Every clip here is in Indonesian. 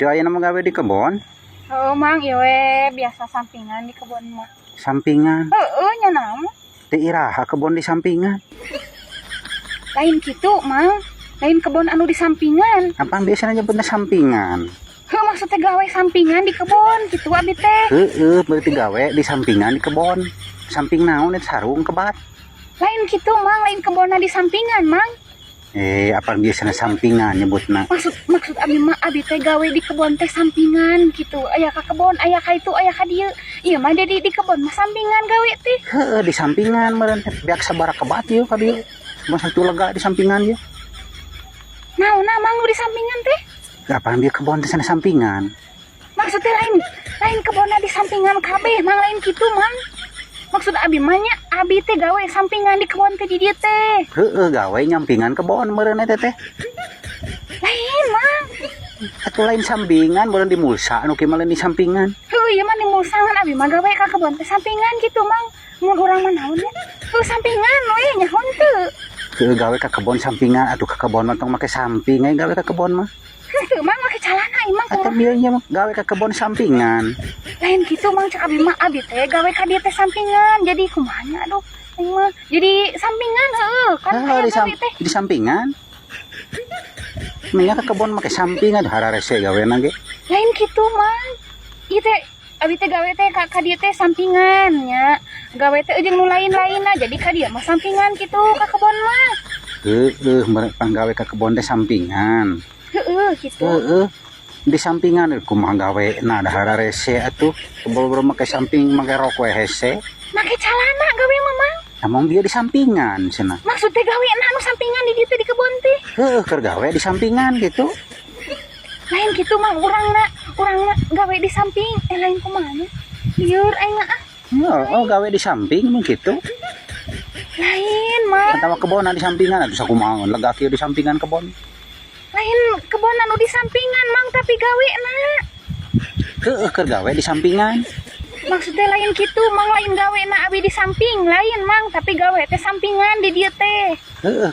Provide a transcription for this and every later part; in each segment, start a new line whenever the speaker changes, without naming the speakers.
Teu aya nu gawe di kebon?
Oh, Mang, ieu biasa sampingan di kebun mah.
Sampingan.
Nya naon?
Teu iraha kebon di sampingan.
Lain kitu, Mang. Lain kebun anu di sampingan.
Apaan biasanya nyebutnya sampingan?
Maksudnya gawe sampingan di kebun gitu abi teh.
Berarti gawe di sampingan di kebon. Samping naon eta sarung kebat.
Lain kitu, Mang, lain kebunna di sampingan, Mang.
Apa biasanya sampingan nyebutna?
Maksud abi mah abi teh gawe di kebun teh sampingan gitu. Aya ka kebun, aya ka itu, aya ka dieu. Iya mah di kebun mah sampingan gawe teh.
Di sampingan meureun biak sabaraha kebat ieu ka dieu. Masa tu lega di sampingan ieu.
Naonna Mang nu di sampingan teh?
Apaan dia kebon di sana sampingan?
Maksudnya lain kebunna di sampingan kabeh, Mang, lain kitu, Mang. Maksud abi mah nya abi teh gawe sampingan di kebun teh di dieu teh.
Gawe nyampingan kebon meureun eta teh.
Lain, Mang.
Atuh lain sampingan meureun di mulsa anu kieu mah lain di sampingan.
Ieu mah di mulsangan abi mah gawe ka kebun teh sampingan gitu, Mang. Mun urang mah naon nya? Sampingan we nya henteu.
Gawe ka kebon sampingan atuh ka kebon mah tong make samping gawe ka kebon mah.
Henteu, Mang, make calana imang
Atuh bieu nya mah gawe ka kebon sampingan.
Lain gitu, Mang, cak abi mah abi teh gawe ka dieu teh sampingan. Jadi kumaha nya aduh, aing mah jadi sampingan kan aya gawe teh.
Di sampingan. Menya ka kebon make sampingan hararese gaweana ge.
Lain gitu, Mang. Ieu teh abi teh gawe teh ka dieu teh sampingan nya. Gawe teh jeung nu lain-lainna jadi ka dieu mah sampingan gitu ka kebon mah.
Panggawe ka kebon teh sampingan.
Gitu.
Di sampingan kumaha gawe na da hararese atuh. Boro-boro make samping make rok we hese.
Make calana gawe mah, Mang.
Among dia di sampingan cenah.
Maksud teh gawe anu sampingan di dieu teh di kebon teh.
Keur gawe di sampingan gitu.
Lain gitu, Mang, urangna gawe di samping lain kumaha nya? Lieur aing mah.
Gawe di samping mung kitu.
Lain, Mang.
Atawa kebon di sampingan atuh sakumaha lega kieu di sampingan kebon.
Lain kebon anu di sampingan, Mang, tapi gawena.
Keur gawe di sampingan.
Maksudnya lain gitu, Mang, lain gawena abi di samping, lain, Mang, tapi gawe teh sampingan di dieu teh.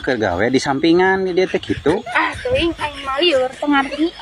Keur gawe di sampingan di dieu teh kitu.
Teuing aing mah lieur teu ngarti.